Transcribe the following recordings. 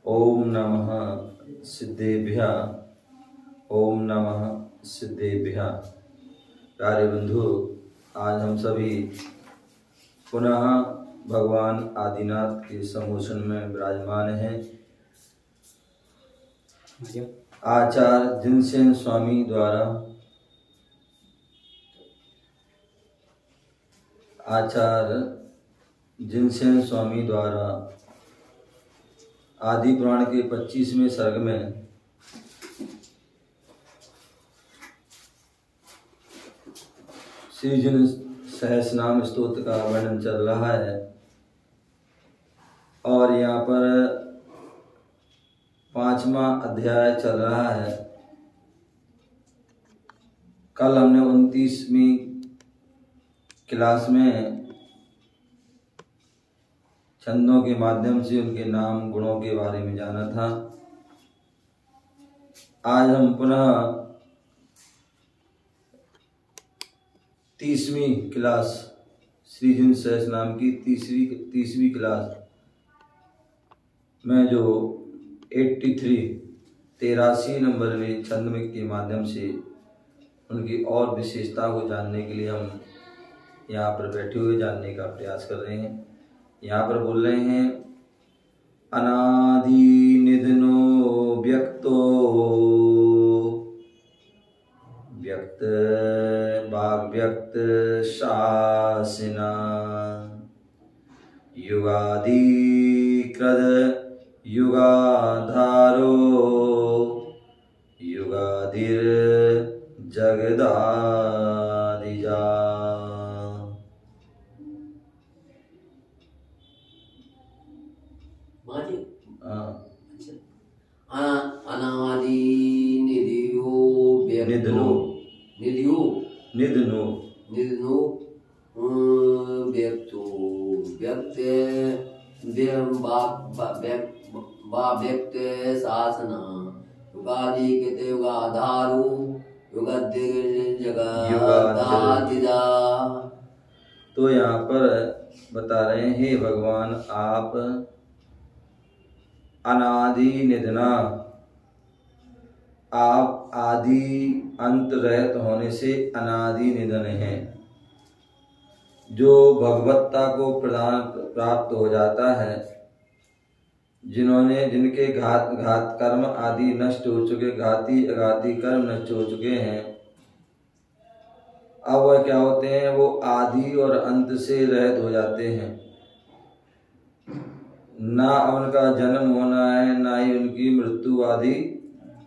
ओम नमः सिद्धेभ्यः। ओम नमः सिद्धेभ्यः। प्यारे बंधु, आज हम सभी पुनः भगवान आदिनाथ के सम्मोहन में विराजमान हैं। आचार्य जिनसेन स्वामी द्वारा आदि पुराण के 25वें सर्ग में श्री जिन सहस्रनाम स्तोत्र का वर्णन चल रहा है और यहाँ पर 5वां अध्याय चल रहा है। कल हमने 29वीं क्लास में छंदों के माध्यम से उनके नाम गुणों के बारे में जाना था। आज हम पुनः 30वीं क्लास श्री जिन सहस्रनाम की तीसवीं क्लास में जो 83 नंबर में छंद में के माध्यम से उनकी और विशेषता को जानने के लिए हम यहाँ पर बैठे हुए जानने का प्रयास कर रहे हैं। यहाँ पर बोल रहे हैं, अनादि निधनो व्यक्तो व्यक्त वाग व्यक्त शासिना युगादि कृद युगाधारो युगाधिर जगदादिजा। अनादि निधियो निधनो व्यक्तो व्यक्त व्यक्त शासना युगादि कृत युगाधारो युगाधिर जगदादिजा। तो यहाँ पर बता रहे हैं, भगवान आप अनादि निधना, आप आदि अंत रहित होने से अनादि निधन हैं। जो भगवत्ता को प्राप्त हो जाता है, जिनके घात कर्म आदि नष्ट हो चुके, घाती अघाती कर्म नष्ट हो चुके हैं, अब वह क्या होते हैं, वो आदि और अंत से रहित हो जाते हैं। ना उनका जन्म होना है, ना ही उनकी मृत्यु आदि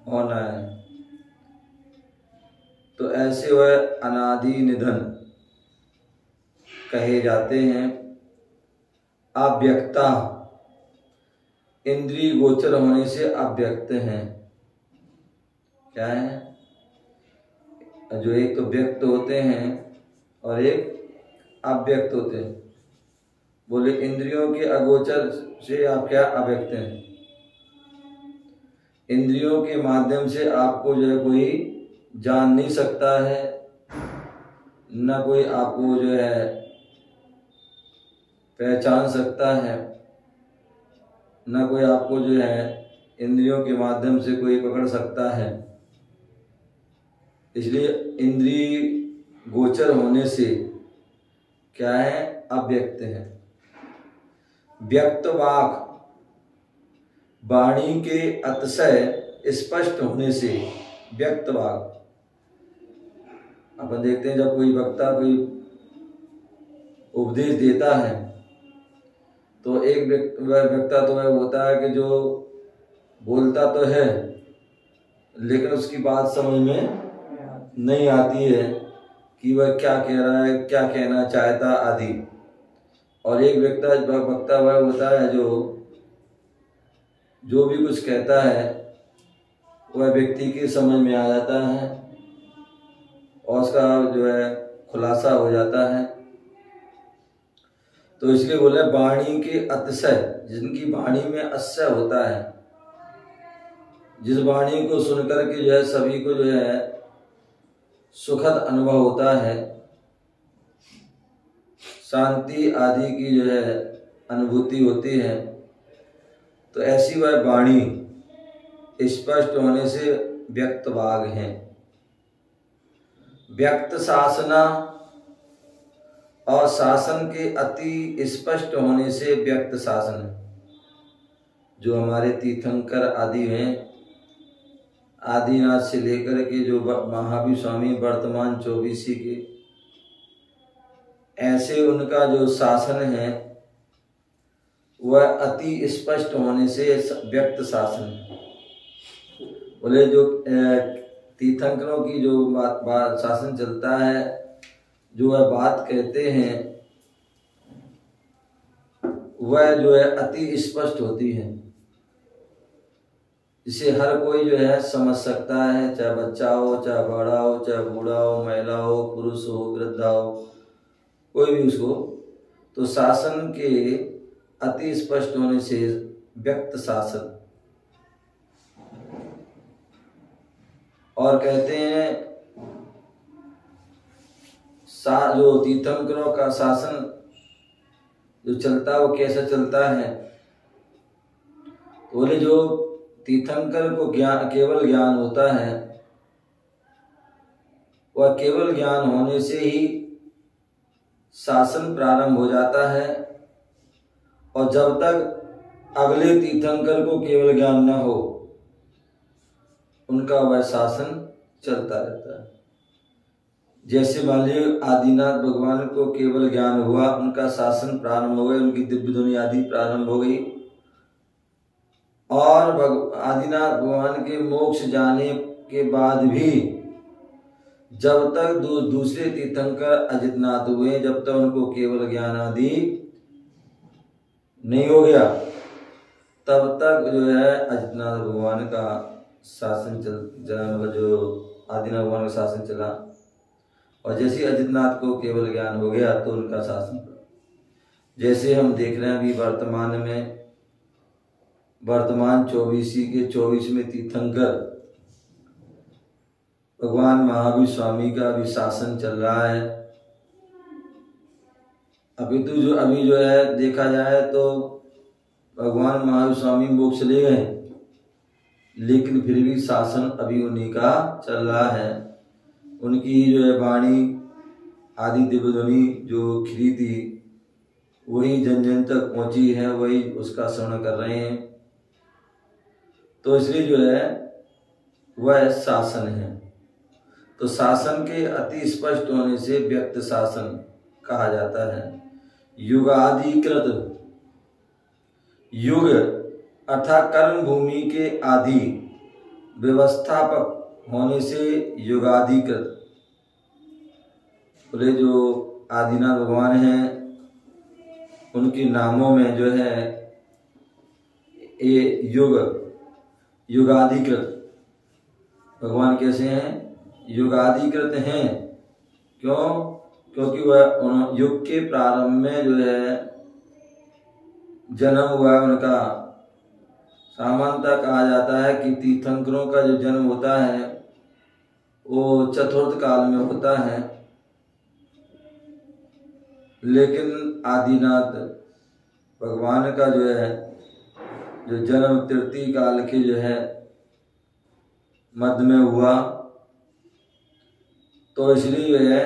होना है। तो ऐसे वह अनादि निधन कहे जाते हैं। अव्यक्ता, इंद्रिय गोचर होने से अव्यक्त हैं। क्या है? जो एक तो व्यक्त होते हैं और एक अव्यक्त होते हैं। बोले इंद्रियों के अगोचर से आप क्या अव्यक्त हैं। इंद्रियों के माध्यम से आपको जो है कोई जान नहीं सकता है, न कोई आपको जो है पहचान सकता है, न कोई आपको जो है इंद्रियों के माध्यम से कोई पकड़ सकता है। इसलिए इंद्रिय गोचर होने से क्या है, अव्यक्त है। व्यक्त वाक, वाणी के अतिशय स्पष्ट होने से व्यक्त वाक। अपन देखते हैं जब कोई वक्ता कोई उपदेश देता है तो एक वक्ता तो वह होता है कि जो बोलता तो है लेकिन उसकी बात समझ में नहीं आती है कि वह क्या कह रहा है, क्या कहना चाहता आदि। और एक वक्ता वह होता है जो भी कुछ कहता है वह व्यक्ति के समझ में आ जाता है और उसका जो है खुलासा हो जाता है। तो इसलिए बोले वाणी के अतिशय, जिनकी वाणी में अतिशय होता है, जिस वाणी को सुनकर के जो है सभी को जो है सुखद अनुभव होता है, शांति आदि की जो है अनुभूति होती है, तो ऐसी वह वाणी स्पष्ट होने से व्यक्त वाग है। व्यक्त शासना और शासन के अति स्पष्ट होने से व्यक्त शासन है। जो हमारे तीर्थंकर आदि हैं, आदिनाथ से लेकर के जो महावीर स्वामी वर्तमान 24 के, ऐसे उनका जो शासन है वह अति स्पष्ट होने से व्यक्त शासन है। बोले जो तीर्थंकरों की जो बात शासन चलता है, जो वह बात कहते हैं, वह जो है अति स्पष्ट होती है, जिसे हर कोई जो है समझ सकता है, चाहे बच्चा हो, चाहे बड़ा हो, चाहे बूढ़ा हो, महिला हो, पुरुष हो, वृद्धा हो, कोई भी उसको। तो शासन के अति स्पष्ट होने से व्यक्त शासन। और कहते हैं जो तीर्थंकरों का शासन जो चलता है वो कैसा चलता है। बोले जो तीर्थंकर को ज्ञान, केवल ज्ञान होता है, वह केवल ज्ञान होने से ही शासन प्रारंभ हो जाता है, और जब तक अगले तीर्थंकर को केवल ज्ञान न हो उनका वह शासन चलता रहता है। जैसे मान लीजिए आदिनाथ भगवान को केवल ज्ञान हुआ, उनका शासन प्रारंभ हो गया, उनकी दिव्य ध्वनि आदि प्रारंभ हो गई, और आदिनाथ भगवान के मोक्ष जाने के बाद भी जब तक दूसरे तीर्थंकर अजितनाथ हुए, जब तक उनको केवल ज्ञान आदि नहीं हो गया, तब तक जो है अजितनाथ भगवान का शासन मतलब जो आदिनाथ भगवान का शासन चला। और जैसे अजितनाथ को केवल ज्ञान हो गया तो उनका शासन, जैसे हम देख रहे हैं अभी वर्तमान 24 के 24वें तीर्थंकर भगवान महावीर स्वामी का भी शासन चल रहा है। अभी जो है देखा जाए तो भगवान महावीर स्वामी मोक्ष ले गए, लेकिन फिर भी शासन अभी उन्हीं का चल रहा है। उनकी जो है वाणी आदि दिव्य ध्वनि जो खिली थी वही जन जन तक पहुंची है, वही उसका श्रवण कर रहे हैं। तो इसलिए जो है वह शासन है। तो शासन के अति स्पष्ट होने से व्यक्त शासन कहा जाता है। युगाधिकृत, युग अर्थात कर्म भूमि के आदि व्यवस्थापक होने से युगाधिकृत। बोले जो आदिनाथ भगवान हैं उनके नामों में जो है ये युगाधिकृत भगवान कैसे हैं, युगाधिकृत हैं। क्यों? क्योंकि वह युग के प्रारंभ में जो है जन्म हुआ उनका। सामान्यतः कहा जाता है कि तीर्थंकरों का जो जन्म होता है वो चतुर्थ काल में होता है, लेकिन आदिनाथ भगवान का जो है जो जन्म तृतीय काल के जो है मध्य में हुआ। तो इसलिए जो है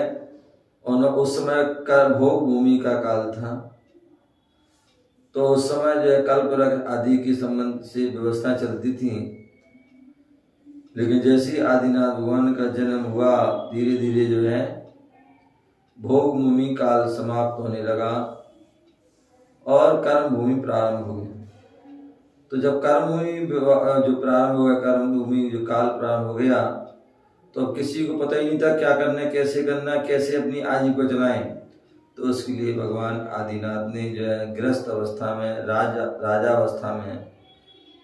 उस समय कर भोग भूमि का काल था, तो उस समय जो है कल्पवृक्ष आदि के संबंध से व्यवस्था चलती थी। लेकिन जैसे आदिनाथ भगवान का जन्म हुआ, धीरे धीरे जो है भोग भूमि काल समाप्त होने लगा और कर्म भूमि प्रारंभ हो गई। तो जब कर्म भूमि जो प्रारंभ हो गया, कर्म भूमि जो काल प्रारंभ हो गया, तो अब किसी को पता ही नहीं था क्या करना, कैसे करना, कैसे अपनी आजीविका चलाएं। तो उसके लिए भगवान आदिनाथ ने जो है गृहस्थ अवस्था में, राजा अवस्था में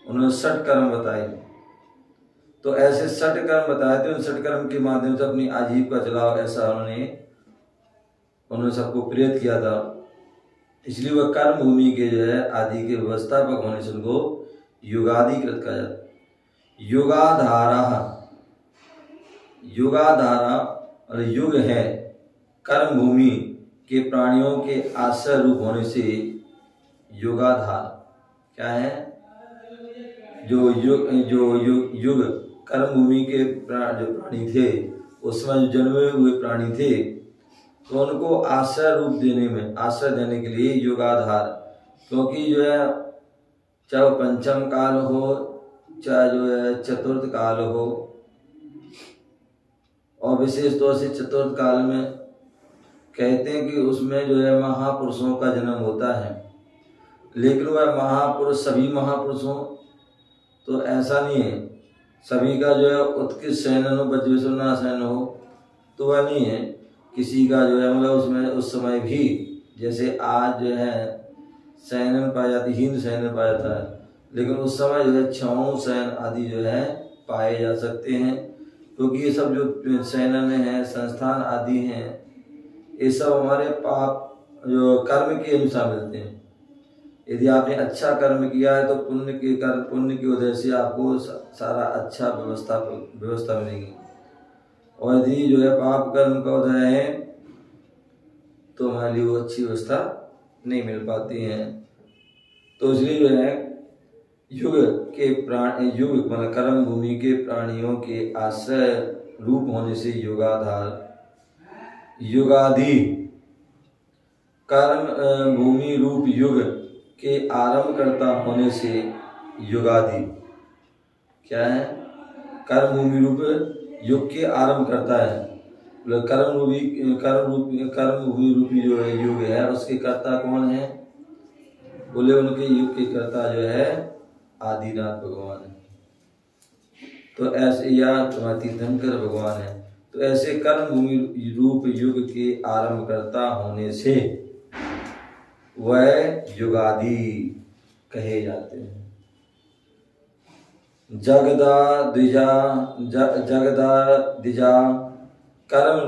उन्होंने 60 कर्म बताए। तो ऐसे 60 कर्म बताए थे, उन 60 कर्म के माध्यम से अपनी आजीविका चलाओ, ऐसा उन्होंने सबको प्रेरित किया था। इसलिए वह कर्म भूमि के जो है आदि के व्यवस्थापक होने से उनको युगाधिकृत कहा जाता है। युगाधारा और युग है कर्म भूमि के प्राणियों के आश्रय रूप होने से युगाधार क्या है, युग कर्म भूमि के जो प्राणी थे, उसमें जो जन्मे हुए प्राणी थे, तो उनको आश्रय रूप देने में, आश्रय देने के लिए युगाधार, क्योंकि जो है चाहे वो पंचम काल हो, चाहे जो है चतुर्थ काल हो, और विशेष तौर से चतुर्थ काल में कहते हैं कि उसमें जो है महापुरुषों का जन्म होता है। लेकिन वह महापुरुष सभी महापुरुष हों तो ऐसा नहीं है, सभी का जो है उत्कृष्ट शयनन हो, वज्रसुना शयन हो तो वह नहीं है। किसी का जो है मतलब उसमें उस समय भी जैसे आज जो है शयनन पाया जाती, हिंद शयनन पाया जाता है, लेकिन उस समय जो है छाऊ शयन आदि जो है पाए जा सकते हैं, क्योंकि ये सब जो शयनन है, संस्थान आदि हैं, ये सब हमारे पाप जो कर्म के अनुसार मिलते हैं। यदि आपने अच्छा कर्म किया है तो पुण्य की वजह से आपको सारा अच्छा व्यवस्था मिलेगी, और यदि जो है पाप कर्म का उदय है तो हमारे लिए वो अच्छी व्यवस्था नहीं मिल पाती है। तो इसलिए जो है युग मतलब कर्म भूमि के प्राणियों के आश्रय रूप होने से युगाधार, युगादि कर्म भूमि रूप युग के आरंभ करता होने से युगादि क्या है, कर्म भूमि रूप युग के आरंभ करता है। कर्म भूमि रूपी जो है युग है, उसके कर्ता कौन है? बोले उनके युग के कर्ता जो है आदिनाथ भगवान है, तो ऐसे या तीर्थंकर भगवान है। तो ऐसे कर्म भूमि रूप युग के आरंभ करता होने से वह युगादि कहे जाते हैं। जगदा द्विजा कर्म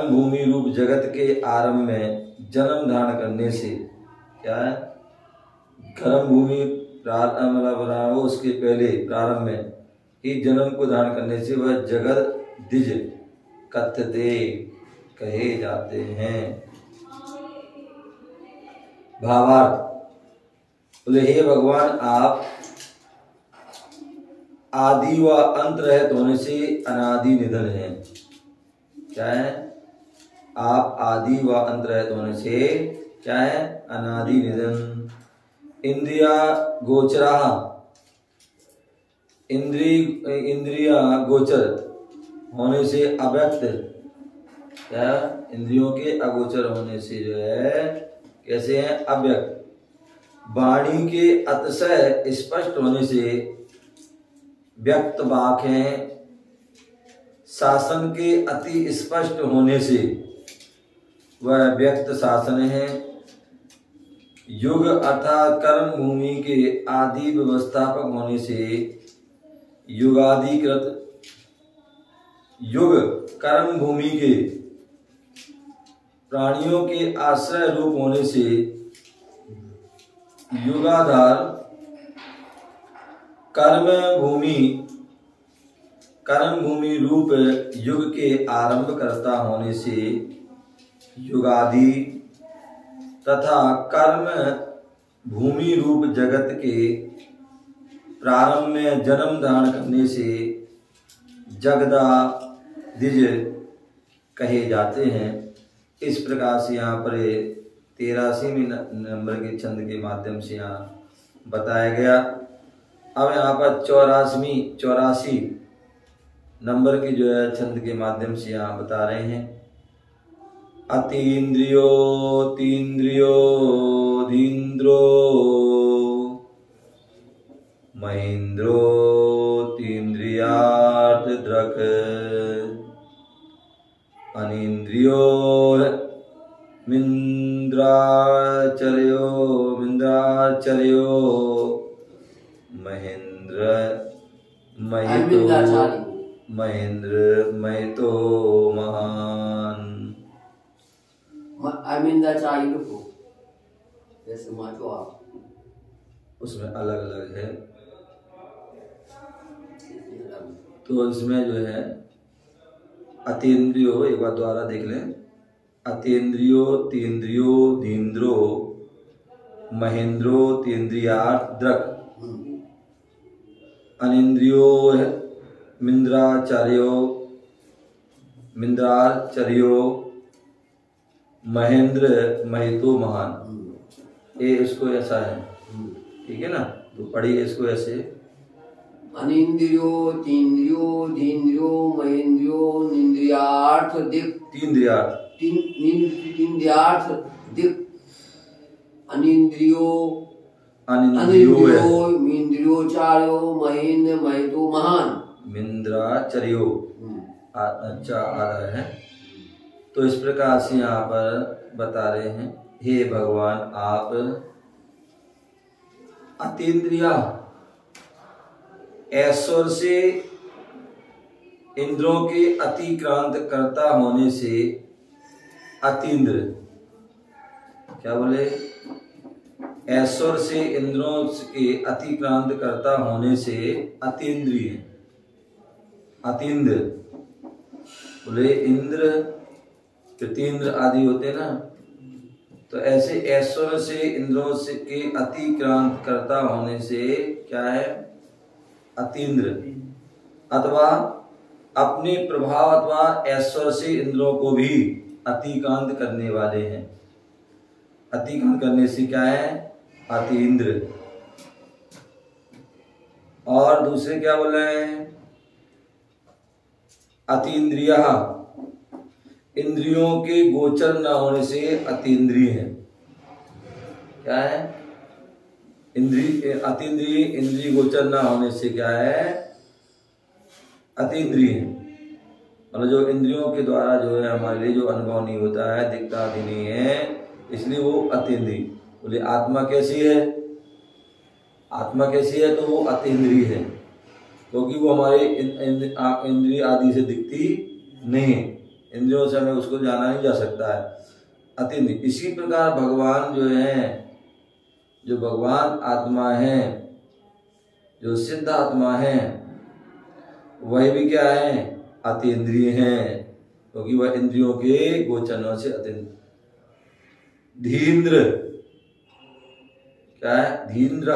भूमि रूप जगत के आरंभ में जन्म धारण करने से क्या है, कर्म भूमि मतलब उसके पहले प्रारंभ में ही जन्म को धारण करने से वह जगत द्विज कथ्यते कहे जाते हैं। भावार्थ, बोले हे भगवान आप आदि व अंत रहित होने से अनादि निधन है। क्या है? आप आदि व अंत रहित होने से क्या है? अनादि निधन। इंद्रिया गोचरा, इंद्रिया गोचर होने से अव्यक्त, क्या? इंद्रियों के अगोचर होने से जो है कैसे हैं? अव्यक्त। वाणी के अतिशय स्पष्ट होने से व्यक्त वाक हैं। शासन के अति स्पष्ट होने से वह व्यक्त शासन है। युग अर्थात कर्म भूमि के आदि व्यवस्थापक होने से युगाधिकृत, युग कर्म भूमि के प्राणियों के आश्रय रूप होने से युगाधार, कर्म भूमि रूप युग के आरंभ करता होने से युगादि तथा कर्म भूमि रूप जगत के प्रारंभ में जन्म धारण करने से जगदा द्विज कहे जाते हैं। इस प्रकार से यहाँ पर 83वें नंबर के छंद के माध्यम से यहाँ बताया गया। अब यहाँ पर 84 नंबर की जो है छंद के माध्यम से यहाँ बता रहे हैं। अतीन्द्रियो तीन्द्रियो धीन्द्रो महेन्द्रो तीन्द्रियार्थ द्रक अनिन्द्रियो मिन्द्राचर्यो महेन्द्र महितो महान। उसमें अलग अलग है, तो इसमें जो है अतीन्द्रियो, एक बार द्वारा देख लें। अतीन्द्रियो तीन्द्रियो धीन्द्रो महेन्द्रो तीन्द्रियार्थ द्रक अनिंद्रियो मिंद्राचर्यो महेंद्र महितो महान। ये इसको ऐसा है, ठीक है ना, तो पढ़िए इसको ऐसे। अनिंद्रियो तीन्द्रियो धीन्द्रियो महेंद्रियो निंद्रियार्थ दिक् तीन्द्रियार्थ दिक् अनिंद्रियो मिंद्रियोचार्यो महेंद्र महितो महान। मिंद्राचर्यो अच्छा आ रहा है। तो इस प्रकार से यहाँ पर बता रहे हैं, हे भगवान आप अतीन्द्रिया ऐश्वर्य से इंद्रों के अतिक्रांत कर्ता होने से अतीन्द्र, क्या बोले, ऐश्वर्य से इंद्रों के अतिक्रांत कर्ता होने से अतीन्द्रिय, अतीन्द्र बोले इंद्र प्रतीन्द्र आदि होते ना, तो ऐसे ऐश्वर्य से इंद्रों से के अतिक्रांत कर्ता होने से क्या है, अतीन्द्र, अथवा अपने प्रभाव अथवा ऐश्वर्य से इंद्रों को भी अतिक्रांत करने वाले हैं। अतिक्रांत करने से क्या है, अतीन्द्र। और दूसरे क्या बोल रहे हैं, अतीन्द्रिय, इंद्रियों के गोचर न होने से अतीन्द्रिय है। क्या है, अतीन्द्रिय, इंद्रिय गोचर न होने से क्या है, अतीन्द्रिय है। मतलब जो इंद्रियों के द्वारा जो है हमारे लिए जो अनुभव नहीं होता है, दिखता भी नहीं है, इसलिए वो अतीन्द्रिय। बोले आत्मा कैसी है, आत्मा कैसी है, तो वो अतीन्द्रिय है, क्योंकि वो हमारे इंद्रिय आदि से दिखती नहीं है, इंद्रियों से हमें उसको जाना नहीं जा सकता है, अतीन्द्रिय। इसी प्रकार भगवान जो है, जो भगवान आत्मा है, जो सिद्ध आत्मा है, वह भी क्या है, अतीन्द्रिय है, क्योंकि वह इंद्रियों के गोचरों से अतीन्द्रिय। धीन्द्र, क्या है, धीन्द्र,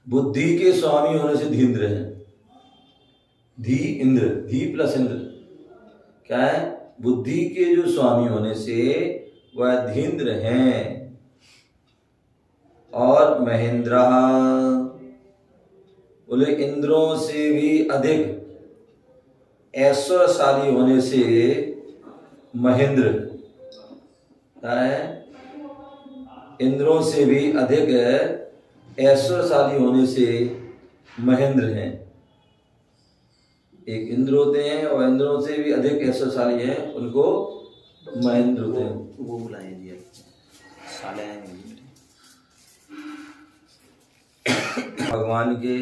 बुद्धि के स्वामी होने से धीन्द्र है। धी इंद्र, धी प्लस इंद्र, क्या है, बुद्धि के जो स्वामी होने से वह धीन्द्र हैं। और महेंद्र, बोले इंद्रों से भी अधिक ऐश्वर्यशाली होने से महेंद्र, क्या है, इंद्रों से भी अधिक ऐश्वर्यशाली होने से महेंद्र हैं। एक इंद्र होते हैं और इंद्रों से भी अधिक ऐश्वर्यशाली हैं, उनको महेंद्र होते हैं। वो बुलाए जी, साले भगवान के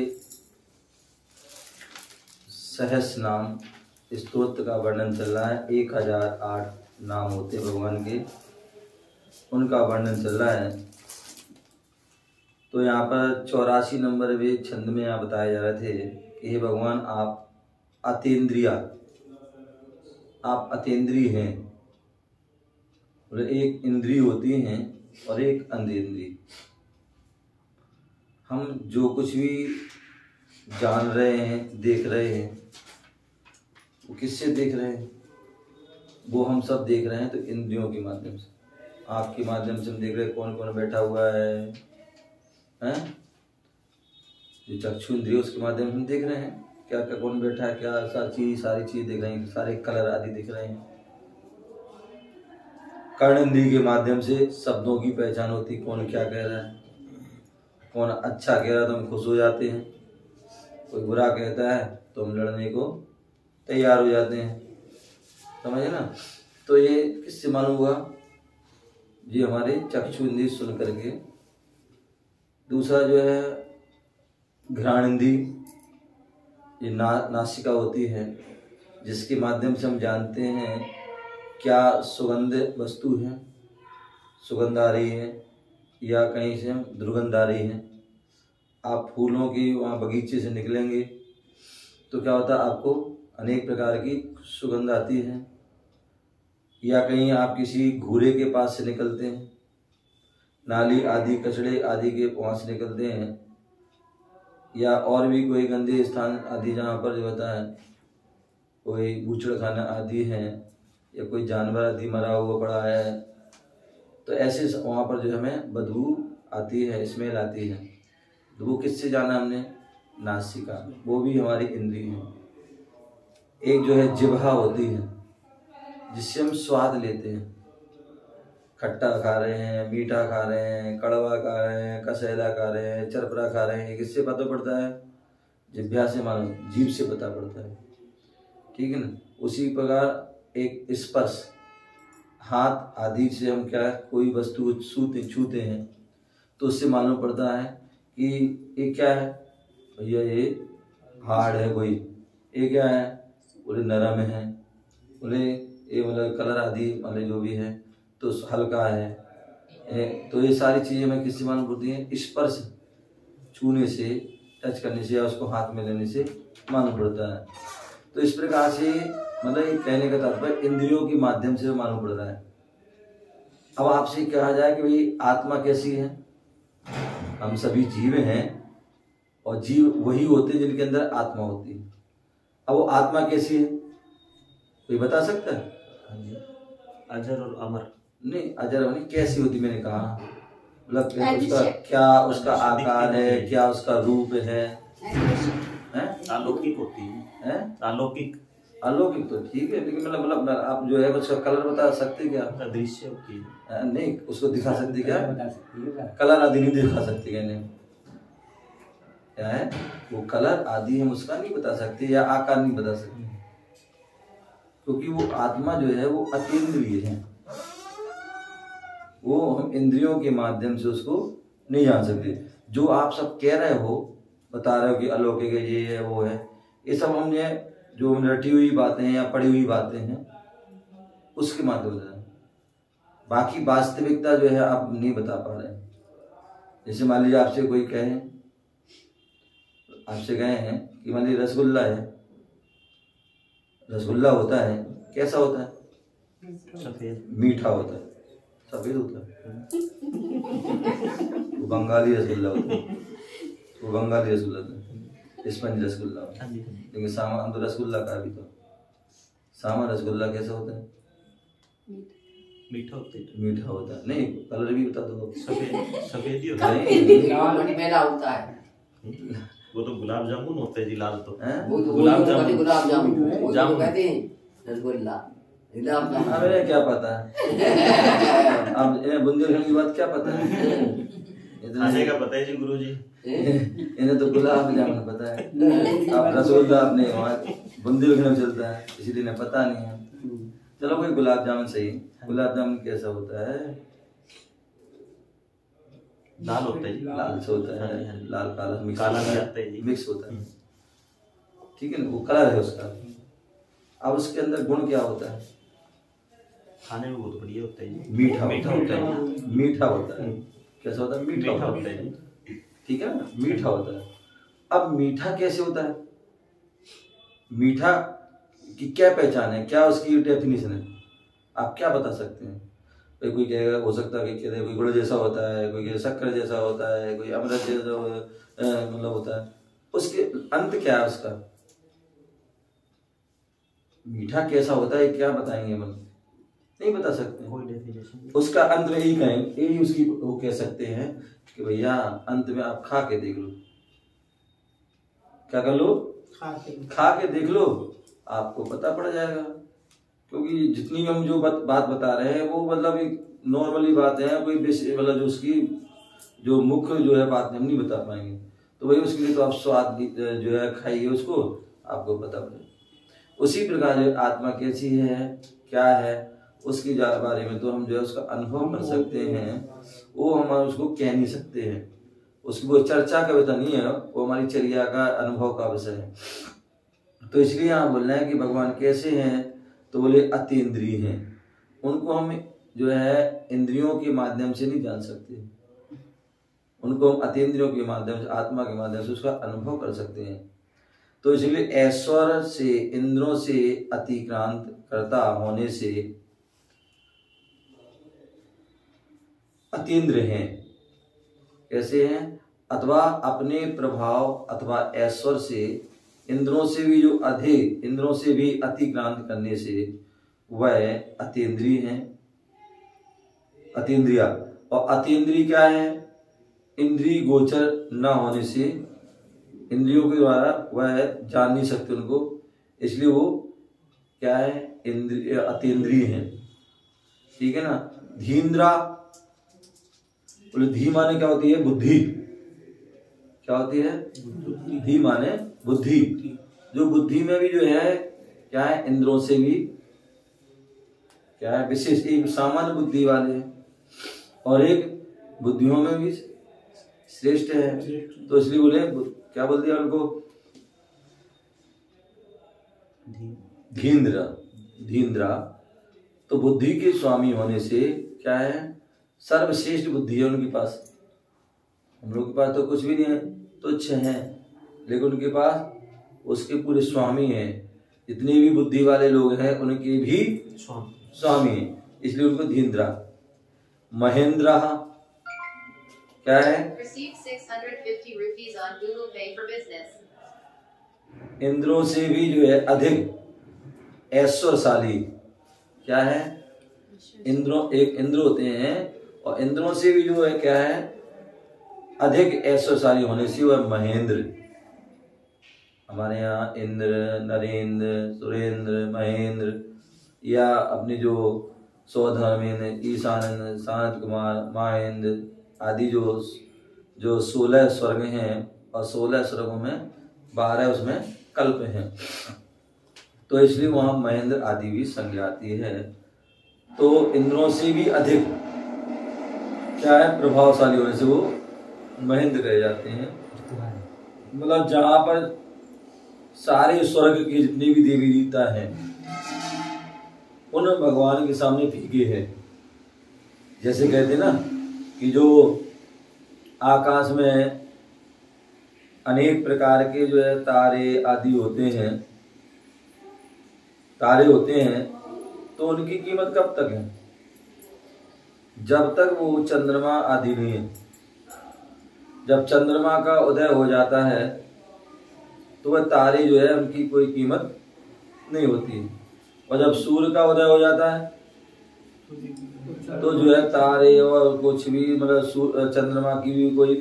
सहस्र नाम स्तोत्र का वर्णन चल रहा है। 1008 नाम होते भगवान के, उनका वर्णन चल रहा है। तो यहाँ पर 84 नंबर वे छंद में यहाँ बताए जा रहे थे कि हे भगवान आप अतीन्द्रिय, आप अतीन्द्रिय हैं। बोले एक इंद्रिय होती हैं और एक अंधेंद्रिय। हम जो कुछ भी जान रहे हैं, देख रहे हैं, वो किससे देख रहे हैं, वो हम सब देख रहे हैं तो इंद्रियों के माध्यम से, आँख के माध्यम से हम देख रहे हैं कौन कौन बैठा हुआ है, हैं? जो चक्षु इंद्रिय उसके माध्यम से हम देख रहे हैं क्या क्या कौन बैठा है, क्या सारी चीज देख रहे हैं, सारे कलर आदि दिख रहे हैं। कर्ण इंद्रिय के माध्यम से शब्दों की पहचान होती, कौन क्या कह रहा है, कौन अच्छा कह रहा है तो हम खुश हो जाते हैं, कोई बुरा कहता है तो हम लड़ने को तैयार हो जाते हैं, समझे ना। तो ये किससे मालूम हुआ, ये हमारे चक्षु इंद्रिय सुन करके। दूसरा जो है घ्राण इंद्रिय, ये नासिका होती है, जिसके माध्यम से हम जानते हैं क्या सुगंध वस्तु है, सुगंध आ रही है या कहीं से दुर्गंध आ रही है। आप फूलों की वहाँ बगीचे से निकलेंगे तो क्या होता है, आपको अनेक प्रकार की सुगंध आती है। या कहीं आप किसी घूरे के पास से निकलते हैं, नाली आदि कचड़े आदि के वहाँ से निकलते हैं, या और भी कोई गंदे स्थान आदि जहाँ पर जो होता है कोई बूचड़खाना आदि है या कोई जानवर आदि मरा हुआ पड़ा है, तो ऐसे वहाँ पर जो हमें बदबू आती है, स्मेल आती है। तो वो किससे जाना हमने? नासिका, वो भी हमारी इंद्रिय है। एक जो है जिह्वा होती है जिससे हम स्वाद लेते हैं, खट्टा खा रहे हैं, मीठा खा रहे हैं, कड़वा खा रहे हैं, कसैला खा रहे हैं, चरपरा खा रहे हैं, किससे पता पड़ता है? जिह्वा से, मानो जीभ से पता पड़ता है, ठीक है ना। उसी प्रकार एक स्पर्श, हाथ आदि से हम क्या कोई वस्तु छूते हैं तो उससे मालूम पड़ता है कि ये क्या है, भैया ये हार्ड है, कोई ये क्या है, बोले नरम है, बोले ये मतलब कलर आदि मतलब जो भी है तो हल्का है। तो ये सारी चीज़ें हमें किससे मालूम पड़ती हैं? स्पर्श, छूने से, टच करने से या उसको हाथ में लेने से मालूम पड़ता है। तो इस प्रकार से मतलब ये कहने का तात्पर्य इंद्रियों के माध्यम से मालूम पड़ रहा है। अब आपसे कहा जाए कि भाई आत्मा कैसी है? हम सभी जीव हैं और जीव वही होते हैं जिनके अंदर आत्मा होती है। अब वो आत्मा कैसी है, कोई बता सकता है? अजर और अमर। नहीं, अजर नहीं, कैसी होती मैंने कहा, मतलब उसका क्या उसका आकार है, क्या उसका रूप है? अलौकिक होती है। अलौकिक, अलौकिक तो ठीक है, लेकिन मतलब आप जो है उसका कलर बता सकते क्या? दृश्य होती है। नहीं, उसको दिखा सकती क्या? कलर आदि नहीं दिखा सकती कहने क्या है, वो कलर आदि हम उसका नहीं बता सकते या आकार नहीं बता सकते, क्योंकि वो आत्मा जो है वो अतीन्द्रिय है, वो हम इंद्रियों के माध्यम से उसको नहीं जान सकते। जो आप सब कह रहे हो, बता रहे हो कि अलौकिक है, ये है, वो है, ये सब हमने जो रटी हुई बातें हैं या पढ़ी हुई बातें हैं उसके माध्यम से, बाकी वास्तविकता जो है आप नहीं बता पा रहे। जैसे मान लीजिए आपसे कोई कहे, आपसे कहे हैं कि मान लीजिए रसगुल्ला है, रसगुल्ला होता है, कैसा होता है? सफेद, मीठा होता है, सफेद होता है। वो बंगाली रसगुल्ला होता है, वो बंगाली रसगुल्ला होता है, स्पंज रसगुल्ला होता है। लेकिन सामा हम तो रसगुल्ला का भी तो सामा रसगुल्ला कैसा होता है? मीठा होता है। मीठा होता है। नहीं, कलर भी बता दो। सफेद ही होता है। मेला होता है, वो तो गुलाब जामुन होता है जी, लाल तो वो तो गुलाब जामुन, गुलाब जामुन जामुन कहते हैं, रसगुल्ला गुलाब जामुन। हमें क्या पता है, अब इन्हें बुंदेलखंड की बात क्या पता है? खाने का पता है जी गुरु जी, इन्हें तो गुलाब जामुन पता है। अब रसगुल्ला अपने वहाँ बुंदेलखंड में चलता है, इसीलिए इन्हें पता नहीं है। चलो कोई गुलाब जामुन सही। गुलाब जामुन कैसा होता है? लाल होता है जी, लाल से होता है, लाल काला मिक्स काला होता भी है, आता है जी। मिक्स होता है, ठीक है ना, वो कलर है उसका। अब उसके अंदर गुण क्या होता है? खाने में बहुत बढ़िया होता है जी, मीठा मीठा होता है। मीठा होता है। कैसा होता है? मीठा होता है, ठीक है ना, मीठा होता है। अब मीठा कैसे होता है? मीठा की क्या पहचान है, क्या उसकी डेफिनेशन है, आप क्या बता सकते हैं? कोई कहेगा, हो सकता है कि कोई गुड़ जैसा होता है, कोई शक्कर जैसा होता है, कोई अमृत जैसा मतलब होता है, उसके अंत क्या है उसका? मीठा कैसा होता है क्या बताएंगे? मतलब नहीं बता सकते, कोई डेफिनेशन। उसका अंत में यही कहेंगे, यही उसकी वो कह सकते हैं कि भैया अंत में आप खा के देख लो। क्या कर लो? खा के देख लो, आपको पता पड़ जाएगा। क्योंकि जितनी हम जो बात बता रहे हैं वो मतलब एक नॉर्मली बात है, कोई बेसिक मतलब जो उसकी जो मुख्य जो है बात हम नहीं बता पाएंगे। तो वही उसके लिए तो आप स्वाद जो है खाइए उसको, आपको पता पड़े। उसी प्रकार जो आत्मा कैसी है, क्या है, उसके बारे में तो हम जो है उसका अनुभव कर सकते हैं, वो हम उसको कह नहीं सकते हैं। उसकी वो चर्चा का विषय नहीं है, वो हमारी चर्या का अनुभव का विषय है। तो इसलिए यहाँ बोलना है कि भगवान कैसे हैं, तो बोले अतीन्द्रिय हैं। उनको हम जो है इंद्रियों के माध्यम से नहीं जान सकते, उनको हम अतीन्द्रियों के माध्यम से, आत्मा के माध्यम से उसका अनुभव कर सकते हैं। तो इसलिए ऐश्वर्य से, इंद्रों से अतिक्रांत करता होने से अतीन्द्र हैं। कैसे हैं? अथवा अपने प्रभाव अथवा ऐश्वर्य से इंद्रों से भी जो अधिक, इंद्रों से भी अतिक्रांत करने से वह अतीन्द्रिय हैं। अतीन्द्रिया, और अतीन्द्रिय क्या है? इंद्रिय गोचर न होने से, इंद्रियों के द्वारा वह जान नहीं सकते उनको, इसलिए वो क्या है? इंद्रिय, अतीन्द्रिय हैं। ठीक है ना। धीन्द्रा, बोले धी माने क्या होती है? बुद्धि। क्या होती है? धी माने बुद्धि। जो बुद्धि में भी जो है क्या है? इंद्रों से भी क्या है? विशेष, एक सामान्य बुद्धि वाले हैं और एक बुद्धियों में भी श्रेष्ठ है। तो इसलिए बोले, क्या बोल दिया उनको? धीन्द्र, धीन्द्रा। तो बुद्धि के स्वामी होने से क्या है? सर्वश्रेष्ठ बुद्धि है उनके पास। हम लोग के पास तो कुछ भी नहीं है, तुच्छ है, लेकिन उनके पास उसके पूरे स्वामी हैं। जितने भी बुद्धि वाले लोग हैं उनके भी स्वामी हैं, इसलिए उनको धीन्द्रा। महेंद्र क्या है? इंद्रों से भी जो है अधिक ऐश्वर्यशाली। क्या है? इंद्रों, एक इंद्र होते हैं और इंद्रों से भी जो है क्या है? अधिक ऐश्वर्यशाली होने से वह महेंद्र। हमारे यहाँ इंद्र, नरेंद्र, सुरेंद्र, महेंद्र, या अपने जो सौधर्मेंद्र, ईशानंद, शांत कुमार, महेंद्र आदि जो 16 स्वर्ग हैं, और 16 स्वर्गों में 12 उसमें कल्प हैं, तो इसलिए वहां महेंद्र आदि भी संज्ञा आती है। तो इंद्रों से भी अधिक क्या है? प्रभावशाली होने से वो महेंद्र कहे जाते हैं। मतलब जहां पर सारे स्वर्ग के जितने भी देवी देवता हैं उन भगवान के सामने फीके हैं। जैसे कहते ना कि जो आकाश में अनेक प्रकार के जो है तारे आदि होते हैं, तारे होते हैं, तो उनकी कीमत कब तक है? जब तक वो चंद्रमा आदि नहीं है। जब चंद्रमा का उदय हो जाता है तो वह तारे जो है उनकी कोई कीमत नहीं होती है, और जब सूर्य का उदय हो जाता है तो जो है तारे और कुछ भी मतलब चंद्रमा की भी कोई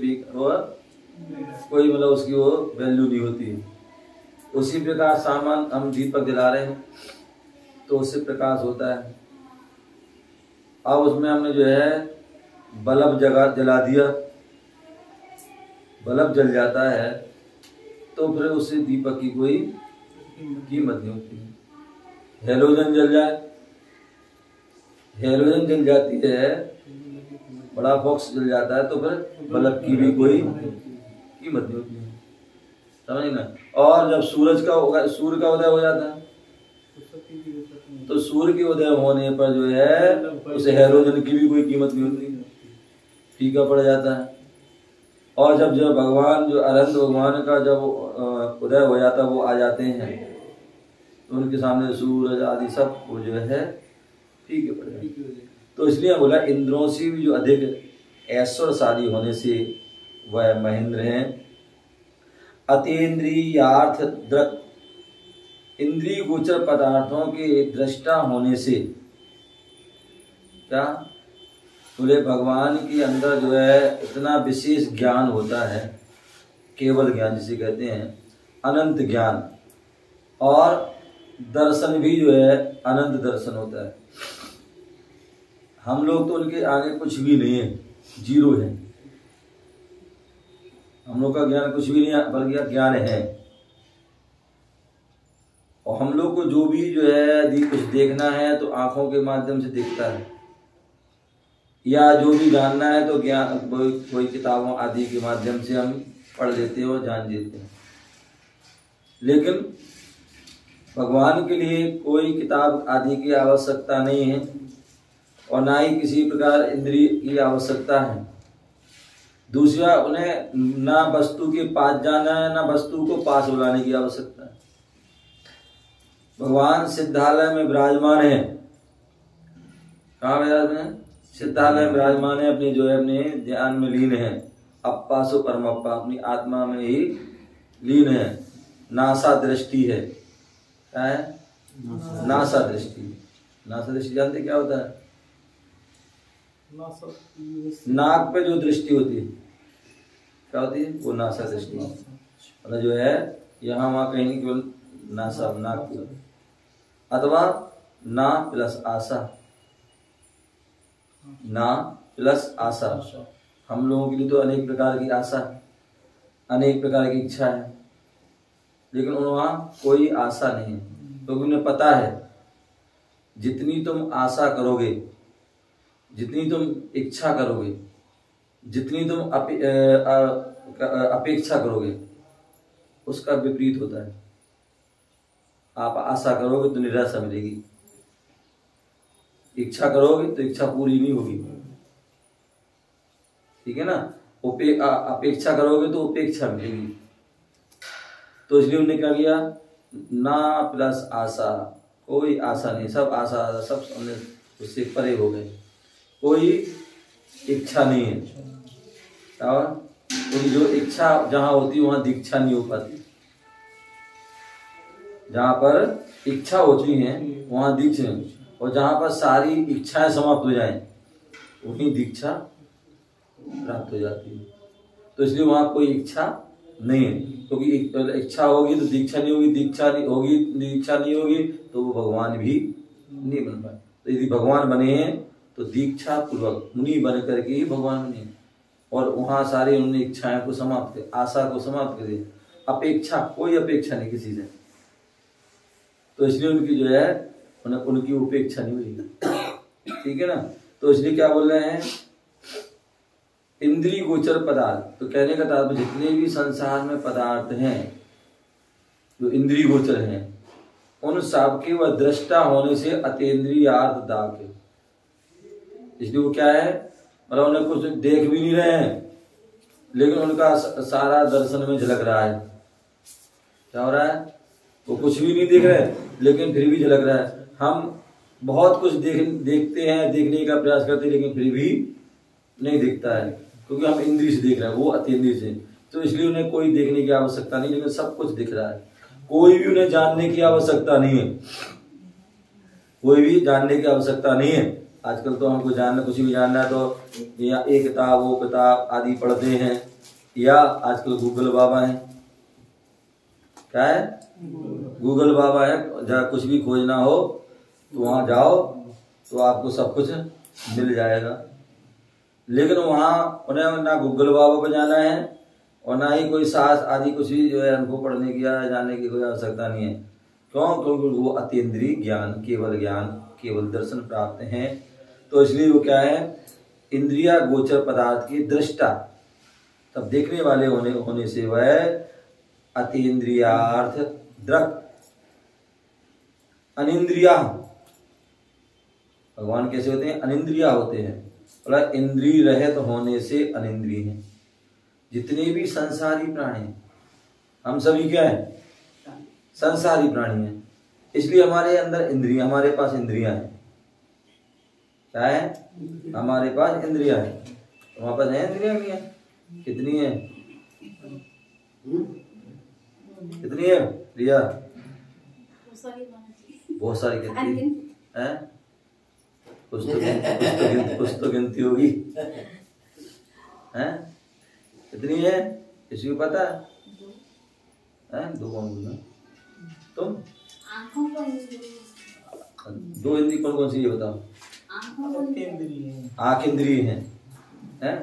मतलब उसकी वो वैल्यू नहीं होती है। उसी प्रकार सामान हम दीपक जला रहे हैं तो उससे प्रकाश होता है। अब उसमें हमने जो है बल्ब जला दिया, बल्ब जल जाता है तो फिर उससे दीपक की कोई कीमत नहीं होती है। हेलोजन जल जाए, हेलोजन जल जाती है, बड़ा बॉक्स जल जाता है तो फिर बल्ब की भी कोई कीमत नहीं होती है, समझ ना। और जब सूर्य का उदय हो जाता है तो सूर्य के उदय होने पर जो है उसे हेलोजन की भी कोई कीमत नहीं होती, फीका पड़ जाता है। और जब भगवान जो अनंत भगवान का जब उदय हो जाता है वो आ जाते हैं तो उनके सामने सूरज आदि सब वो जो है फीके पड़ जाते हैं। तो इसलिए बोला इंद्रों से भी जो अधिक ऐश्वर्यशाली होने से वह महेंद्र हैं। अतीन्द्रियार्थ दृक्, इंद्रिय गोचर पदार्थों के दृष्टा होने से क्या बोले? भगवान के अंदर जो है इतना विशेष ज्ञान होता है, केवल ज्ञान जिसे कहते हैं, अनंत ज्ञान, और दर्शन भी जो है अनंत दर्शन होता है। हम लोग तो उनके आगे कुछ भी नहीं है, जीरो है। हम लोग का ज्ञान कुछ भी नहीं है, बल्कि ज्ञान है। और हम लोग को जो भी जो है यदि कुछ देखना है तो आंखों के माध्यम से दिखता है, या जो भी जानना है तो ज्ञान कोई किताबों आदि के माध्यम से हम पढ़ लेते हैं और जान लेते हैं। लेकिन भगवान के लिए कोई किताब आदि की आवश्यकता नहीं है और ना ही किसी प्रकार इंद्रिय की आवश्यकता है। दूसरा, उन्हें ना वस्तु के पास जाना है, ना वस्तु को पास बुलाने की आवश्यकता है। भगवान सिद्धालय में विराजमान है। कहाँ विराजमान है? सिद्धालय में विराजमान है, अपने जो है अपने ध्यान में लीन है। अप्पासु परमप्पा, अपनी आत्मा में ही लीन है। नासा दृष्टि है, क्या है? नासा दृष्टि। नासा दृष्टि जानते क्या होता है? नाक पे जो दृष्टि होती है क्या होती है? वो नासा दृष्टि। मतलब जो है यहाँ वहाँ कहीं नहीं, केवल नासा, नाक पे। अथवा ना प्लस आशा, ना प्लस आशा। हम लोगों के लिए तो अनेक प्रकार की आशा, अनेक प्रकार की इच्छा है, लेकिन वहाँ कोई आशा नहीं है, क्योंकि उन्हें पता है जितनी तुम आशा करोगे, जितनी तुम इच्छा करोगे, जितनी तुम अपेक्षा करोगे, उसका विपरीत होता है। आप आशा करोगे तो निराशा मिलेगी, इच्छा करोगे तो इच्छा पूरी नहीं होगी, ठीक है ना। अपेक्षा करोगे तो उपेक्षा मिलेगी। तो इसलिए उन्होंने क्या किया? ना प्लस आशा, कोई आशा नहीं, सब आशा, सब हमने उससे परे हो गए, कोई इच्छा नहीं है। और उनकी जो इच्छा जहां होती है वहां दीक्षा नहीं हो पाती। जहां पर इच्छा होती है वहां दीक्षा नहीं, और जहां पर सारी इच्छाएं समाप्त हो जाएं वहीं दीक्षा प्राप्त हो जाती है। तो इसलिए वहां कोई इच्छा नहीं है, क्योंकि इच्छा होगी तो दीक्षा नहीं होगी, दीक्षा नहीं होगी, दीक्षा नहीं होगी तो वो भगवान भी नहीं बन पाए। तो यदि भगवान बने हैं तो दीक्षा पूर्वक मुनि बन करके ही भगवान बने, और वहां सारी उन्होंने इच्छाएं को समाप्त कर, आशा को समाप्त कर दिया। अपेक्षा, कोई अपेक्षा नहीं किसी से, तो इसलिए उनकी जो है उनकी उपेक्षा नहीं हुई, ठीक है ना। तो इसलिए क्या बोल रहे हैं? इंद्रिय गोचर पदार्थ। तो कहने का तात्पर्य जितने भी संसार में पदार्थ हैं जो इंद्रिय गोचर हैं, उन सब के वह दृष्टा होने से अतीन्द्रियार्थ दाग है। इसलिए वो क्या है? मतलब उन्हें कुछ देख भी नहीं रहे हैं, लेकिन उनका सारा दर्शन में झलक रहा है। क्या हो रहा है? वो कुछ भी नहीं देख रहे लेकिन फिर भी झलक रहा है। हम बहुत कुछ देखते हैं, देखने का प्रयास करते हैं, लेकिन फिर भी नहीं दिखता है, क्योंकि हम इंद्रिय से देख रहे हैं, वो अतीन्द्रिय से। तो इसलिए उन्हें कोई देखने की आवश्यकता नहीं, लेकिन सब कुछ दिख रहा है। कोई भी उन्हें जानने की आवश्यकता नहीं है, कोई भी जानने की आवश्यकता नहीं है। आजकल तो हमको जानना, कुछ भी जानना है तो या एक किताब वो किताब आदि पढ़ते हैं, या आजकल गूगल बाबा है। क्या है? गूगल बाबा है। जहाँ कुछ भी खोजना हो तो वहां जाओ तो आपको सब कुछ मिल जाएगा। लेकिन वहां उन्हें ना गूगल बाबा पे जाना है और ना ही कोई सास आदि कुछ भी जो है उनको पढ़ने की या जानने की कोई आवश्यकता नहीं है। क्यों? क्योंकि वो अतीन्द्रिय ज्ञान, केवल दर्शन प्राप्त हैं। तो इसलिए वो क्या है? इंद्रिया गोचर पदार्थ की दृष्टा, तब देखने वाले होने से वह अतीन्द्रियार्थ दृक् अनिंद्रिया। भगवान कैसे होते हैं? अनिंद्रिया होते हैं। बोला इंद्रिय रहित होने से अनिंद्रिय हैं। जितने भी संसारी प्राणी, हम सभी क्या है? संसारी प्राणी हैं। इसलिए हमारे अंदर इंद्रियां, हमारे पास इंद्रियां हैं। क्या है? हमारे पास इंद्रियां हैं। हमारे पास है इंद्रियां भी हैं। कितनी है? कितनी है रिया? बहुत सारी कितनी है? कुछ तो गिनती होगी हैं? कितनी है? किसी को पता है? दो कौन बोलना? तुम? दो इंद्री कौन कौन सी ये बताओ? आंख इंद्रिय है, हैं?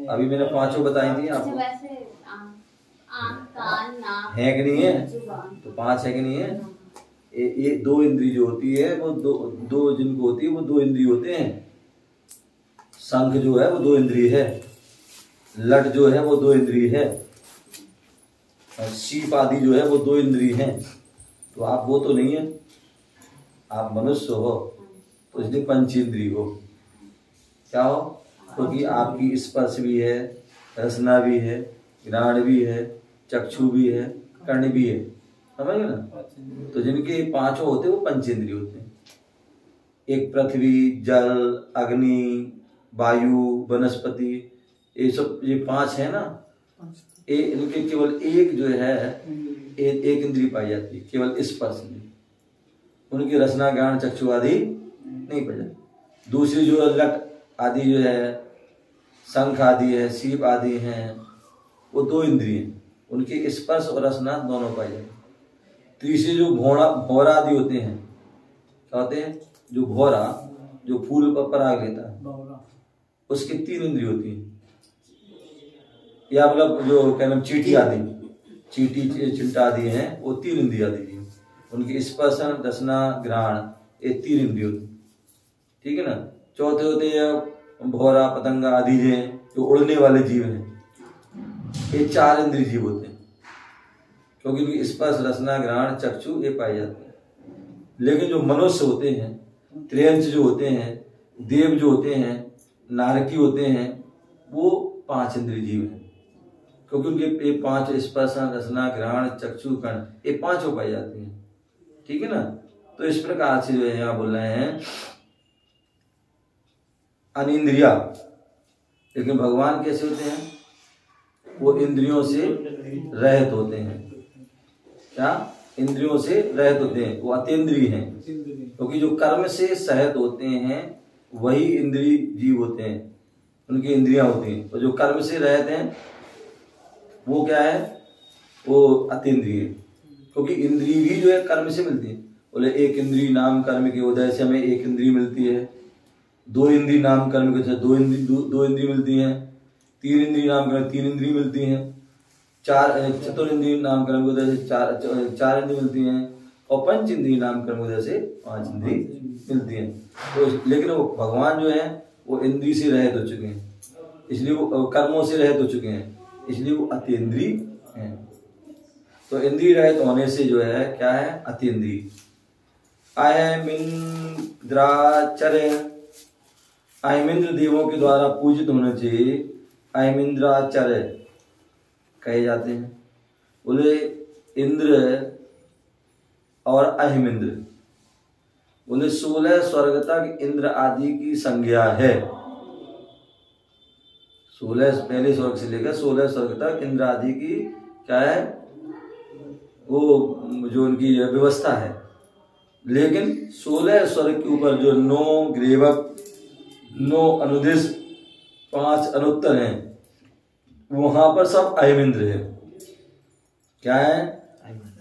अभी मैंने पांचों बताई थी आपको। है कि नहीं है? तो पांच है कि नहीं है? ये दो इंद्रिय जो होती है वो दो जिनको होती है वो दो इंद्रिय होते हैं। शंख जो है वो दो इंद्रिय है, लट जो है वो दो इंद्रिय है, और शीप आदि जो है वो दो इंद्रिय हैं। तो आप वो तो नहीं है, आप मनुष्य हो, तो इसलिए पंचेंद्रिय हो। क्या हो? क्योंकि आपकी स्पर्श भी है, रसना भी है, घ्राण भी है, चक्षु भी है, कर्ण भी है। समझ गए ना? तो जिनके पांचों होते हैं वो पंचेंद्रिय होते हैं। एक पृथ्वी, जल, अग्नि, वायु, वनस्पति, ये सब ये 5 है ना, इनके केवल एक जो है एक इंद्रिय पाई जाती है, केवल स्पर्श इंद्रिय। उनकी रसना ज्ञान चक्षु आदि नहीं पाई जाती। दूसरी जो लट आदि जो है, शंख आदि है, सीप आदि हैं, वो 2 इंद्रिय, उनकी स्पर्श और रसना दोनों पाई जाती है। तीसरी जो भौरा आदि होते हैं, क्या होते हैं, जो भौरा जो फूल पर पराग लेता है, उसकी 3 इंद्रिय होती हैं। या मतलब जो क्या नाम चींटी आदि, चींटी चिंटा आदि हैं, वो 3 इंद्रिय आदि हैं। उनकी स्पर्शन रसना घ्राण ये 3 इंद्रिय होती, ठीक है ना। चौथे होते हैं भौरा पतंगा आदि जो उड़ने वाले जीव हैं, ये 4 इंद्रिय जीव होते हैं, क्योंकि उनकी स्पर्श रसना घ्राण चक्षु ये पाए जाते हैं। लेकिन जो मनुष्य होते हैं, त्रियंश जो होते हैं, देव जो होते हैं, नारकी होते हैं, वो 5 इंद्रिय जीव हैं, क्योंकि उनके ये 5 स्पर्श रसना घ्राण चक्षु कर्ण ये 5 पाई जाती हैं, ठीक है ना। तो इस प्रकार से जो है यहाँ बोल रहे हैं अनिंद्रिया। लेकिन भगवान कैसे होते हैं, वो इंद्रियों से रहित होते हैं। क्या, इंद्रियों से रहित होते हैं, वो अतीन्द्रिय हैं, क्योंकि जो कर्म से सहित होते हैं वही इंद्रिय जीव होते हैं, उनकी इंद्रियां होती हैं। और जो कर्म से रहित हैं वो क्या है, वो अतीन्द्रिय, क्योंकि इंद्रिय भी जो है कर्म से मिलती है। बोले एक इंद्रिय नाम कर्म के उदय से हमें एक इंद्रिय मिलती है, 2 इंद्रिय नाम कर्म के 2 इंद्रिय मिलती हैं, 3 इंद्रिय नाम कर्म 3 इंद्रिय मिलती हैं, 4 चतुर्इंद्रिय नाम कर्म के उदय से 4 इंद्रिय मिलती हैं, और 5 इंद्रिय नाम कर्म के उदय से 5 इंद्रिय मिलती हैं। तो लेकिन वो भगवान जो है वो इंद्रिय से रहित हो चुके हैं, इसलिए वो कर्मों से रहित हो चुके हैं, इसलिए वो अतीन्द्रिय हैं। तो इंद्रिय रहित होने से जो है क्या है, अतीन्द्रिय। अयमिंद्राचर्य, अयमिंद्र देवों के द्वारा पूजित होने से अयमिंद्राचर्य कहे जाते हैं। बोले इंद्र और अहिमिंद्र, बोले 16 स्वर्ग तक इंद्र आदि की संज्ञा है। 16 पहले स्वर्ग से लेकर 16 स्वर्ग तक इंद्र आदि की क्या है, वो जो उनकी व्यवस्था है। लेकिन 16 स्वर्ग के ऊपर जो 9 ग्रीवक, 9 अनुदिश, 5 अनुत्तर हैं, वहां पर सब अहिमिंद्र है। क्या है,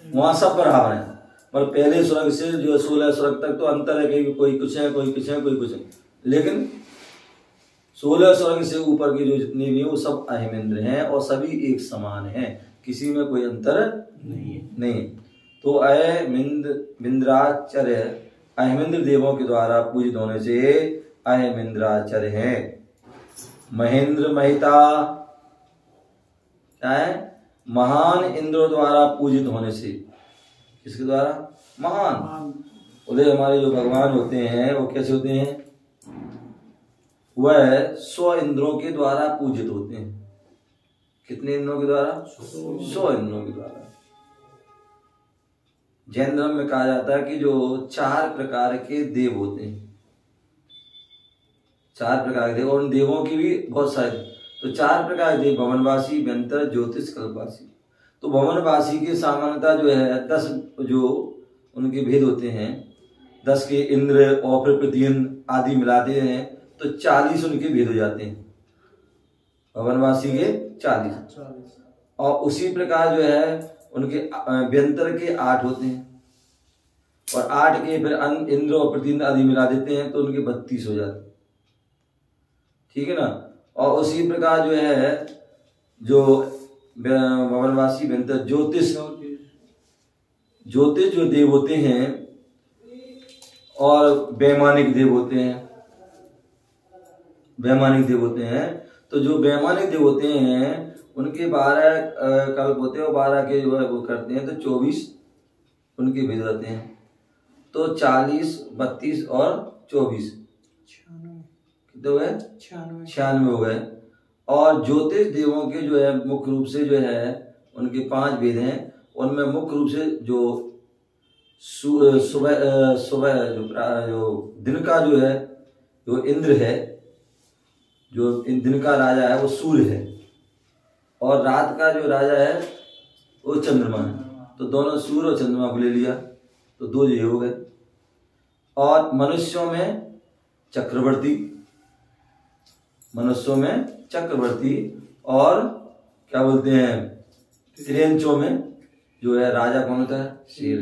वहां सब बराबर है। पर पहले स्वर्ग से जो 16 स्वर्ग तक तो अंतर है, कहीं कोई कुछ है, कोई कुछ है, कोई कुछ है। लेकिन 16 स्वर्ग से ऊपर के जो जितने भी हैं वो सब अहिमिंद्र हैं और सभी एक समान हैं, किसी में कोई अंतर नहीं। तो अयमिंद्राचर्य अहिमिंद्र देवों के द्वारा पूजित होने से अहिमिंद्राचर्य है। महेंद्र महिता क्या है, महान इंद्र द्वारा पूजित होने से। किसके द्वारा, महान। बोले हमारे जो भगवान होते हैं वो कैसे होते हैं, वह 100 इंद्रों के द्वारा पूजित होते हैं। कितने इंद्रों के द्वारा, 100 इंद्रों के द्वारा। जैन धर्म में कहा जाता है कि जो 4 प्रकार के देव होते हैं, 4 प्रकार के देव, और उन देवों की भी बहुत सारे, तो 4 प्रकार के देव, भवनवासी, व्यंतर, ज्योतिष, कल्पवासी। तो भवनवासी की सामान्यता जो है 10 जो उनके भेद होते हैं, 10 के इंद्र और फिर प्रतियन आदि मिलाते हैं तो 40 उनके भेद हो जाते हैं, भवनवासी के 40। और उसी प्रकार जो है उनके व्यंतर के 8 होते हैं, और 8 के फिर इंद्र और प्रतियन आदि मिला देते हैं तो उनके 32 हो जाते हैं, ठीक है ना। और उसी प्रकार जो है जो भवनवासी, व्यंतर, ज्योतिष जो देव होते हैं और वैमानिक देव होते हैं, वैमानिक देव होते हैं। तो जो वैमानिक देव होते हैं उनके 12 कल्प होते हैं, और 12 के जो है वो करते हैं तो 24 उनके भेद होते हैं। तो 40, 32 और 24 कितने हो गए, 96 हो गए। और ज्योतिष देवों के जो है मुख्य रूप से जो है उनके 5 भेद हैं। उनमें मुख्य रूप से जो सुबह जो दिन का जो है जो इंद्र है जो इन दिन का राजा है वो सूर्य है और रात का जो राजा है वो चंद्रमा है। तो दोनों सूर्य और चंद्रमा को ले लिया तो दो ये हो गए। और मनुष्यों में चक्रवर्ती, मनुष्यों में चक्रवर्ती और क्या बोलते हैं त्रियंचों में जो है राजा कौन होता है? शेर।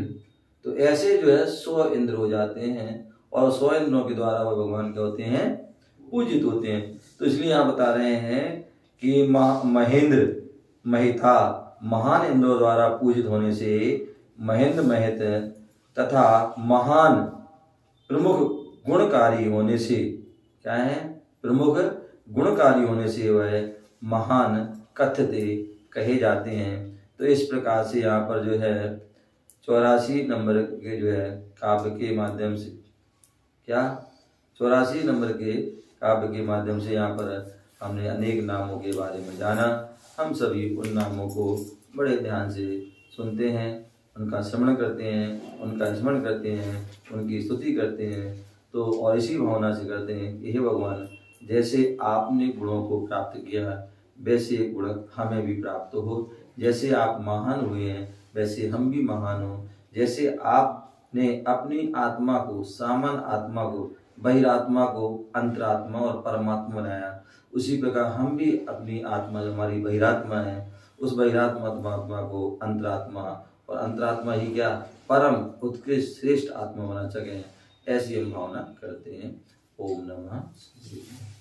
तो ऐसे जो है 100 इंद्र हो जाते हैं और 100 इंद्रों के द्वारा वो भगवान क्या होते हैं? पूजित होते हैं। तो इसलिए यहाँ बता रहे हैं कि महेंद्र महिता महान इंद्रों द्वारा पूजित होने से महेंद्र महित तथा महान प्रमुख गुणकारी होने से क्या है? प्रमुख गुणकारी होने से वह महान कथ्यते कहे जाते हैं। तो इस प्रकार से यहाँ पर जो है 84 नंबर के जो है काव्य के माध्यम से क्या 84 नंबर के काव्य के माध्यम से यहाँ पर हमने अनेक नामों के बारे में जाना। हम सभी उन नामों को बड़े ध्यान से सुनते हैं, उनका श्रवण करते हैं, उनका स्मरण करते हैं, उनकी स्तुति करते हैं। तो और इसी भावना से करते हैं कि हे भगवान, जैसे आपने गुणों को प्राप्त किया वैसे गुण हमें भी प्राप्त हो। जैसे आप महान हुए हैं वैसे हम भी महान हो। जैसे आपने अपनी आत्मा को, सामान्य आत्मा को, बहिरात्मा को अंतरात्मा और परमात्मा बनाया, उसी प्रकार हम भी अपनी आत्मा जो हमारी बहिरात्मा है उस बहिरात्मा आत्मा को अंतरात्मा और अंतरात्मा ही क्या परम उत्कृष्ट श्रेष्ठ आत्मा बना सके, ऐसी हम भावना करते हैं। ओम नमः शिवाय।